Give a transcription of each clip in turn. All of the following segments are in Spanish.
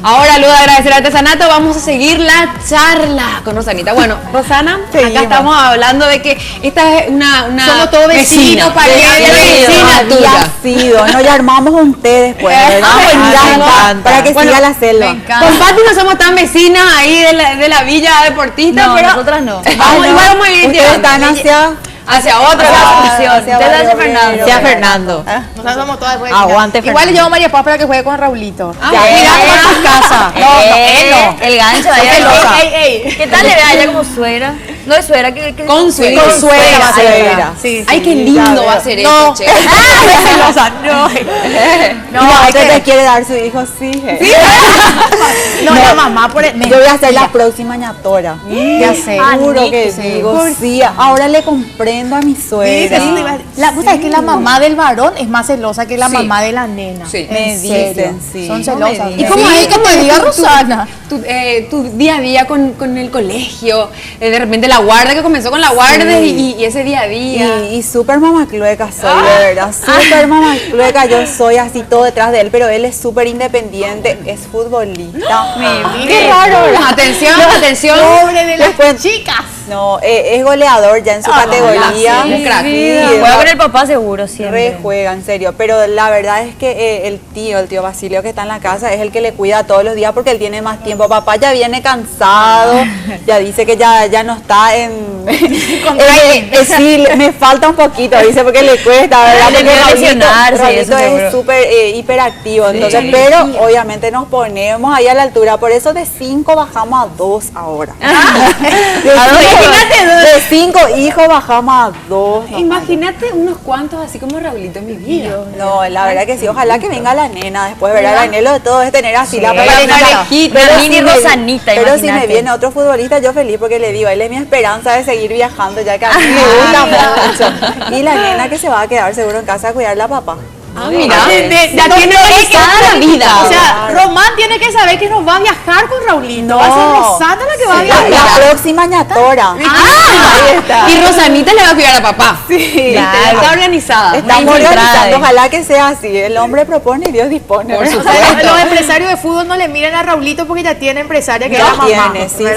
Ahora, luego de agradecer al artesanato, vamos a seguir la charla con Rosanita. Bueno, Rosana, acá estamos hablando de que esta es una somos todos vecinos, vecina tuya. No, ya armamos un té después, para que siga la selva. Con Pati no somos tan vecinas ahí de la villa deportista, no, pero nosotras no. Igual vamos a ir llevando. Hacia otra función. Hacia Fernando. Nosotros somos todas después. Aguante, Fernando. Igual le llevo a María Paz para que juegue con Raulito. Mira cómo es casa. No. El gancho ahí. ¿Qué tal le ve a ella como suegra? No es suegra, con suegra. Sí. Ay, qué lindo va a ser eso, che. No, te quiere dar su hijo, sí. No, la mamá por el. Yo voy a ser la próxima ñatora. Ya sé. Seguro que digo, sí. Ahora le comprendo a mi suegra. Vos sabés que la mamá del varón es más celosa que la mamá de la nena. Sí. Me dicen, sí. Son celosas. ¿Y cómo es que te diga Rosana? Tu día a día con el colegio, de repente la guarda, que comenzó con la guarda y ese día a día. Y súper mamaclueca soy, de verdad. Súper mamaclueca, yo soy así todo detrás de él, pero él es súper independiente, es futbolista. Qué raro. Atención. Pobre de las chicas. No, es goleador ya en su categoría. Un crack. Juega con el papá seguro, siempre. Rejuega, en serio. Pero la verdad es que el tío Basilio que está en la casa es el que le cuida todos los días porque él tiene más tiempo. Papá ya viene cansado, ya dice que ya no está en... sí, me falta un poquito, dice, porque le cuesta, ¿verdad? Raulito es súper hiperactivo, entonces, pero obviamente nos ponemos ahí a la altura. Por eso de 5 bajamos a 2 ahora. De 5 hijos bajamos a 2. Imagínate unos cuantos así como Raulito en mi vida. No, la verdad que sí. Ojalá que venga la nena después, ¿verdad? El anhelo de todo es tener así la Rosanita. Pero si me viene otro futbolista, yo feliz porque le digo, él es mi esperanza de seguir viajando, ya que a mí me gusta mucho. Y la nena que se va a quedar seguro en casa a cuidar a la papá. Mira, ya tiene organizada la vida. O sea, Román tiene que saber que nos va a viajar con Raulito. Va a ser Rosana la que va a viajar. La próxima ñatora. Ahí está. Y Rosanita le va a cuidar a papá. Sí, está organizada. Estamos organizando, ojalá que sea así. El hombre propone y Dios dispone. Por supuesto. Los empresarios de fútbol no le miran a Raulito porque ya tiene empresaria que es la mamá.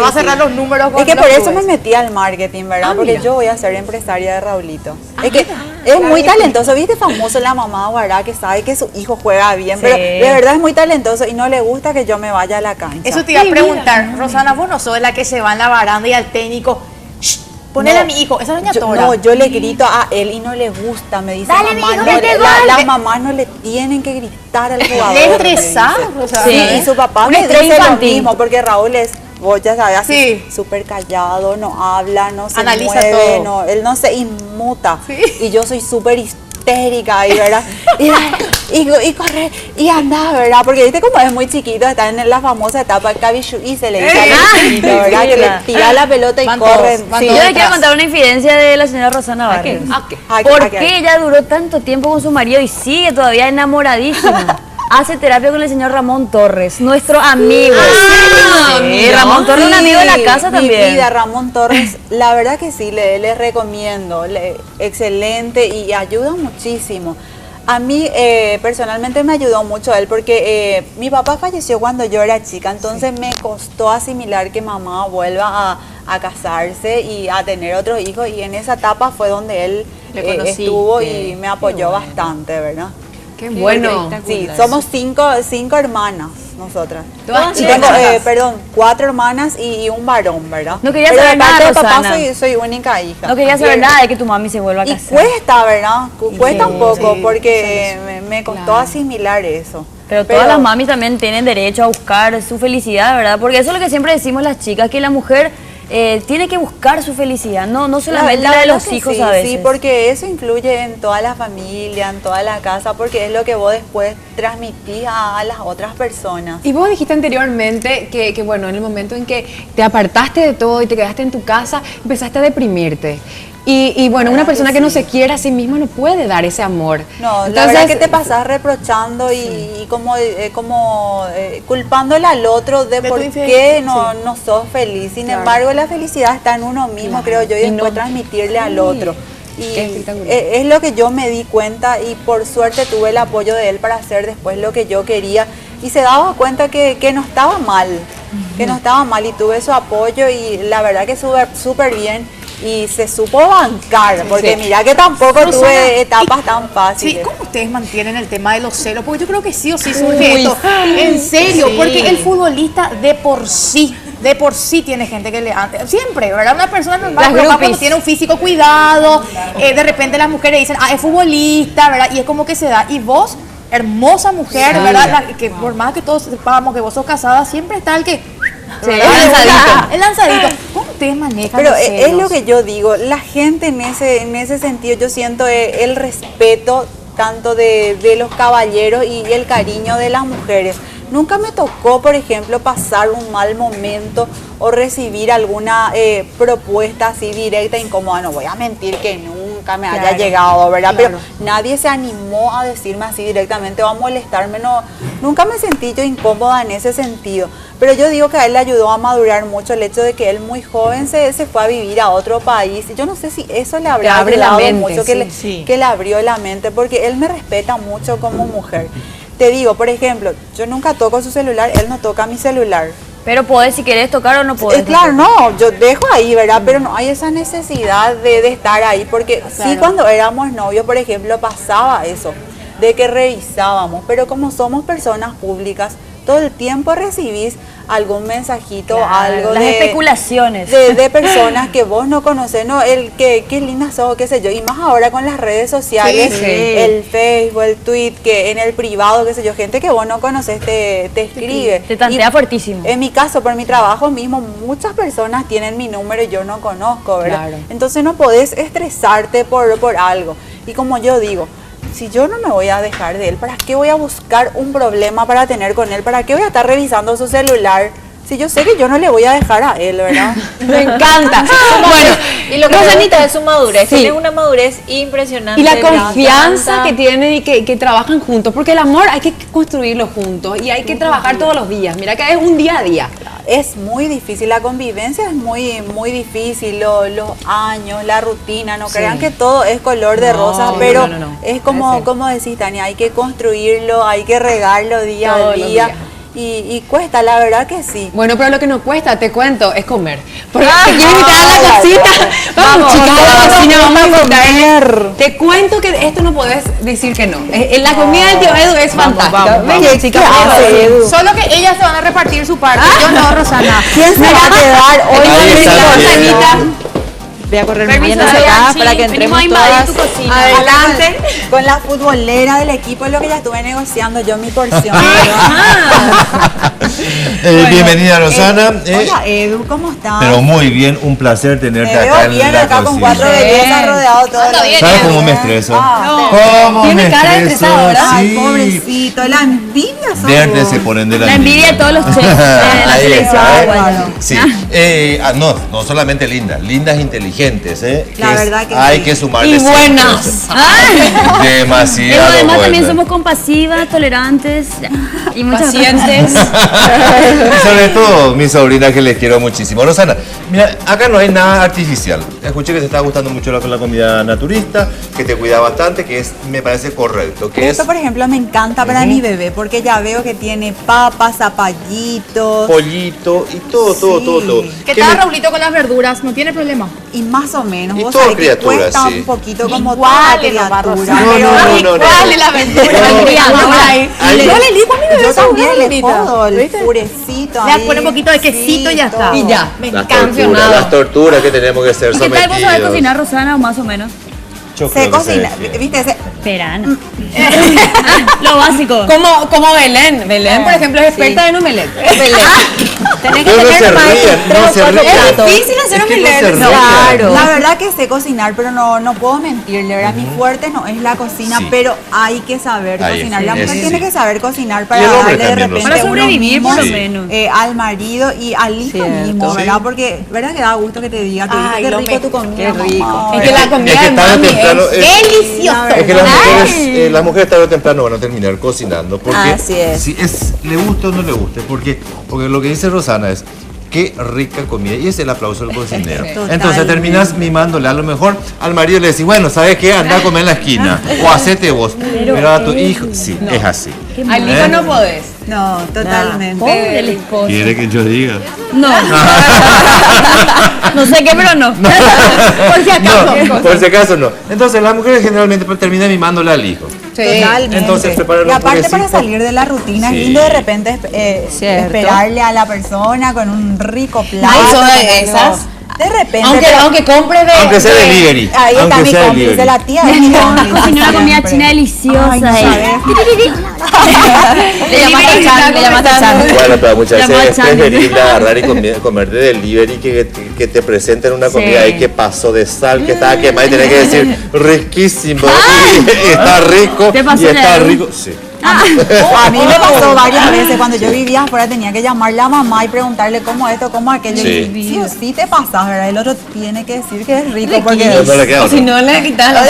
Va a cerrar los números con es que por eso me metí al marketing, ¿verdad? Porque yo voy a ser empresaria de Raulito. Es que es muy talentoso. ¿Viste famoso la mamá Guará que sabe que su hijo juega bien? Pero de verdad es muy talentoso y no le gusta que yo me vaya a la cancha. Eso te iba a preguntar, Rosana, vos no sos la que se va en la baranda y al técnico, ponele a mi hijo, esa es la ñatora. No, yo le grito a él y no le gusta, me dice dale, mamá, las mamás no le tienen que gritar al jugador. Le estresado, sí, y su papá me dice lo mismo, porque Raúl es, vos ya sabes, así súper callado, no habla, no se mueve, todo. No, él no se inmuta. Y yo soy súper histérica ahí, ¿verdad? Y corre y anda, ¿verdad? Porque viste como es muy chiquito, está en la famosa etapa del cabichu y se le dice ¿verdad? Que le tira la pelota y corre. Yo le quiero contar una infidencia de la señora Rosana Barrios. ¿Por qué ella duró tanto tiempo con su marido y sigue todavía enamoradísima? Hace terapia con el señor Ramón Torres, nuestro amigo. Ramón Torres, un amigo de la casa también. Mi vida, Ramón Torres, la verdad que sí, le recomiendo, excelente y ayuda muchísimo. A mí personalmente me ayudó mucho él porque mi papá falleció cuando yo era chica, entonces me costó asimilar que mamá vuelva a casarse y a tener otros hijos, y en esa etapa fue donde él estuvo y me apoyó bastante, ¿verdad? Qué bueno. Sí, somos cinco hermanas nosotras. Todas y tengo, 4 hermanas y un varón, ¿verdad? No quería saber nada, papá soy única hija. No quería saber nada de que tu mami se vuelva a casar. Y cuesta, ¿verdad? Cuesta un poco porque me costó asimilar eso. Pero todas las mamis también tienen derecho a buscar su felicidad, ¿verdad? Porque eso es lo que siempre decimos las chicas, que la mujer tiene que buscar su felicidad, no solamente la de los hijos a veces. Sí, porque eso influye en toda la familia, en toda la casa, porque es lo que vos después transmitís a las otras personas. Y vos dijiste anteriormente que bueno, en el momento en que te apartaste de todo y te quedaste en tu casa, empezaste a deprimirte. Y bueno, una persona que no se quiere a sí misma no puede dar ese amor. No, entonces, la verdad es que te pasás reprochando y como culpándole al otro de por qué no sos feliz. Sin embargo, la felicidad está en uno mismo, creo yo, y después transmitirle al otro. Y es lo que yo me di cuenta, y por suerte tuve el apoyo de él para hacer después lo que yo quería. y se daba cuenta que no estaba mal, que no estaba mal, y tuve su apoyo y la verdad que súper bien. Y se supo bancar, porque mira que tampoco tuve etapas tan fáciles. Sí, ¿cómo ustedes mantienen el tema de los celos? Porque yo creo que sí o sí surge esto. En serio, porque el futbolista de por sí tiene gente que le siempre, ¿verdad? Una persona normal, pero cuando tiene un físico cuidado, de repente las mujeres dicen, es futbolista, ¿verdad? Y es como que se da. Y vos, hermosa mujer, ¿verdad? Que por más que todos sepamos que vos sos casada, siempre está el que... Sí, el lanzadito. ¿Cómo ustedes manejan Pero los celos? es lo que yo digo, la gente en ese sentido, yo siento el respeto tanto de los caballeros y el cariño de las mujeres. Nunca me tocó, por ejemplo, pasar un mal momento o recibir alguna propuesta así directa, incómoda. No voy a mentir que nunca me haya llegado, ¿verdad? Pero nadie se animó a decirme así directamente o a molestarme. No, nunca me sentí yo incómoda en ese sentido. Pero yo digo que a él le ayudó a madurar mucho el hecho de que él muy joven se fue a vivir a otro país. Yo no sé si eso le habrá ayudado mucho, que le abrió la mente, porque él me respeta mucho como mujer. Te digo, por ejemplo, yo nunca toco su celular, él no toca mi celular. Pero podés, si querés tocar o no podés. Claro, no, yo dejo ahí, ¿verdad? Pero no hay esa necesidad de estar ahí, porque sí, cuando éramos novios, por ejemplo, pasaba eso, de que revisábamos, pero como somos personas públicas, todo el tiempo recibís algún mensajito, algo las especulaciones de personas que vos no conocés, no, qué linda sos, qué sé yo, y más ahora con las redes sociales, el Facebook, el tweet, que en el privado, qué sé yo, gente que vos no conocés te escribe. Te tantea fuertísimo. En mi caso, por mi trabajo mismo, muchas personas tienen mi número y yo no conozco, ¿verdad? Claro. Entonces no podés estresarte por algo. Y como yo digo, si yo no me voy a dejar de él, ¿para qué voy a buscar un problema para tener con él? ¿Para qué voy a estar revisando su celular? Si yo sé que yo no le voy a dejar a él, ¿verdad? Me encanta. Bueno, y lo que Rosanita es su madurez. Tiene una madurez impresionante. Y la confianza que tienen y que trabajan juntos. Porque el amor hay que construirlo juntos y hay que trabajar todos los días. Mira que es un día a día. Es muy difícil, la convivencia es muy difícil, los años, la rutina, no crean que todo es color de rosa, pero es como decís, Tania, hay que construirlo, hay que regarlo día a día. Y cuesta, la verdad que sí. Bueno, pero lo que nos cuesta, te cuento, es comer. Porque te quiero invitar a la cocina. Vamos, chicas, a la cocina, vamos a comer. Te cuento que esto no podés decir que no. La comida del tío Edu es fantástica. Venga, chicas, solo que ellas se van a repartir su parte. Yo no, Rosana. ¿Quién se va a quedar hoy? Voy a correr bien hacia acá para que entremos todas. Adelante con la futbolera del equipo, es lo que ya estuve negociando yo mi porción. Bienvenida, Rosana. Hola, Edu, ¿cómo estás? Pero muy bien, un placer tenerte acá en la acá cocina. con 4 bellezas rodeado todo. ¿Sabes cómo me estreso? Tiene cara de estresado, ¿verdad? Ay, pobrecito, la envidia. Verde se ponen de la envidia de todos los chefs de la selección. Sí, no solamente lindas inteligentes. La verdad que hay que sumarle. Y buenas. Demasiado. Pero además buenas. también somos compasivas, tolerantes y muchas pacientes. Sobre todo mi sobrina, que les quiero muchísimo. Rosana, mira, acá no hay nada artificial. Escuché que te está gustando mucho la comida naturista, que te cuida bastante, que me parece correcto. Esto, por ejemplo, me encanta para mi bebé, porque ya veo que tiene papas, zapallitos, pollito y todo. ¿Qué tal, Raulito, con las verduras? ¿No tiene problema? Y más o menos, y vos todo sabés que criatura, cuesta sí. un poquito como Igual toda es la criatura. No. ¿Cuál es la verdura? Yo le digo a mi bebé, yo también le Raulita. pongo el purecito. Le pone un poquito de quesito y ya está. Y ya. Me Las torturas que tenemos que ser ¿Y qué tal vos sabés sometidos. cocinar, Rosana, o más o menos? Yo Se creo que cocina, sé. ¿viste? Verano. Lo básico. Como Belén. Belén, por ejemplo, es experta en omelette. Tenés que No tener se más de rían, 3 no o se 4 rían. platos. Es difícil hacer Es que no omelette. se rían. Claro. La verdad que sé cocinar, pero no puedo mentirle, ¿verdad? Mi fuerte no es la cocina, Sí. pero hay que saber Ahí, cocinar. La mujer sí. tiene que saber cocinar Y para el hombre darle de también lo repente sabe. Para sobrevivir, unos por lo mimos, menos. al marido y al hijo mismo, Sí. ¿verdad? Porque, ¿verdad? Que da gusto que te diga, Ay, qué lo rico tu comida, qué rico. mamá. Es que la comida de tarde o mami temprano es deliciosa. Es que las mujeres tarde o temprano van a terminar cocinando. Porque Así es. si le gusta o no le guste. Porque lo que dice Rosana es qué rica comida. Y es el aplauso del cocinero. Entonces terminas mimándole. A lo mejor al marido le decís, bueno, ¿sabes qué? Anda a comer en la esquina. O hacete vos. Pero a tu hijo, sí, es así. Al hijo no podés. No, totalmente. Pobre el esposo. ¿Quiere que yo diga? No. No sé qué, pero no. Por si acaso. No, por si acaso no. Entonces las mujeres generalmente terminan mimándole al hijo. Totalmente. Entonces preparar y aparte para salir de la rutina es lindo de repente esperarle a la persona con un rico plato. Ay, son con esas. algo. De repente. Aunque compres de. Aunque sea delivery. Ahí está aunque mi sea cómplice, delivery. la tía es mi cómplice. Cocinó una comida siempre. china deliciosa. Ay, no Le llamaste a Chan, le llamaste a Chan. Bueno, pero muchas Llamó veces es a Chan. preferible agarrar y comer de delivery que te presenten una comida ahí que pasó de sal, que estaba quemada y tenés que decir riquísimo. Y está rico. ¿Te pasó Y está ya? rico. Sí. A mí me pasó varias veces cuando yo vivía afuera, tenía que llamarle a mamá y preguntarle cómo esto, cómo aquello. Sí. Y sí o sí te pasas, ¿verdad? El otro tiene que decir que es rico No porque le queda O si otro. no le quitas la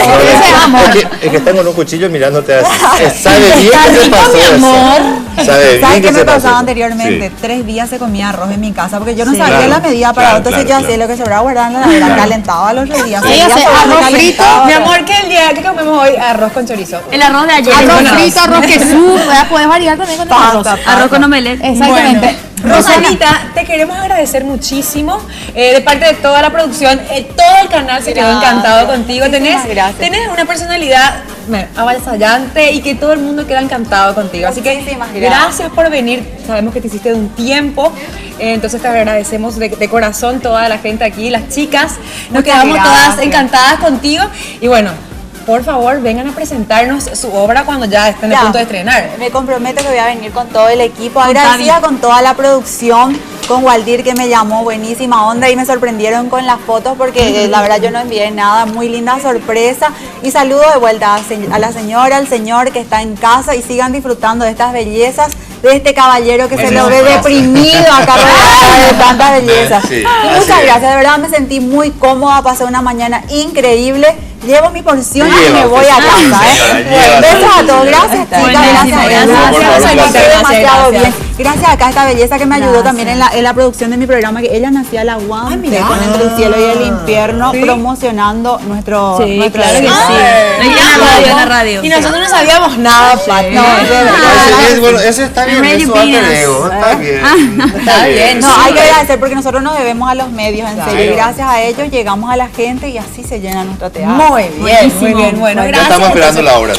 Es que están con un cuchillo mirándote así. Sabe bien que se pasó eso. Sabe bien ¿sabes que qué me se pasó pasaba eso. anteriormente? Sí. 3 días se comía arroz en mi casa porque yo no Sí. sabía Claro, la medida para claro, entonces claro, yo hacía claro. lo que sobraba guardaba en la heladera, Claro. calentaba los otros días. Sí, seguía hace sobrando, arroz calentaba. Mi amor, que el día que comemos hoy arroz con chorizo. El arroz de ayer. Arroz Bueno, frito, arroz quesú, puedes variar también con el arroz. Arroz con omelette. Exactamente. Rosanita, te queremos agradecer muchísimo de parte de toda la producción, todo el canal se quedó encantado contigo. Tenés una personalidad avasallante y que todo el mundo queda encantado contigo. Así que Muchísimas gracias. gracias por venir. Sabemos que te hiciste de un tiempo, entonces te agradecemos de corazón toda la gente aquí, las chicas. Nos Muchas quedamos todas gracias. encantadas contigo y bueno. Por favor, vengan a presentarnos su obra cuando ya estén a Ya, punto de estrenar. Me comprometo que voy a venir con todo el equipo, agradecida con toda la producción, con Waldir que me llamó, buenísima onda y me sorprendieron con las fotos porque la verdad yo no envié nada, muy linda sorpresa y saludo de vuelta a la señora, al señor que está en casa y sigan disfrutando de estas bellezas, de este caballero que se lo ve deprimido acá rodeado de tantas bellezas. Sí, Y así muchas es. gracias, de verdad me sentí muy cómoda, pasé una mañana increíble. Llevo mi porción y Lleva, me voy a señora, casa. lleva, Besos a todos. señora. Gracias, chicas. Buenísimo, Gracias. gracias. Por favor, un Gracias. placer. Demasiado Gracias. bien. Gracias acá a esta belleza que me ayudó también en la producción de mi programa, que ella nacía al aguante con Entre el cielo y el infierno, promocionando nuestro Claro que sí. Ah, En la radio, en la radio. Y nosotros no sabíamos nada, Pat. No, de verdad. Bueno, ese está bien, Ready eso alter Venus. ego, está bien. Está bien. No, hay que agradecer porque nosotros nos debemos a los medios, en serio. Y gracias a ellos llegamos a la gente y así se llena nuestro teatro. Muy bien, muy bien. Bueno, Ya gracias. estamos esperando la obra.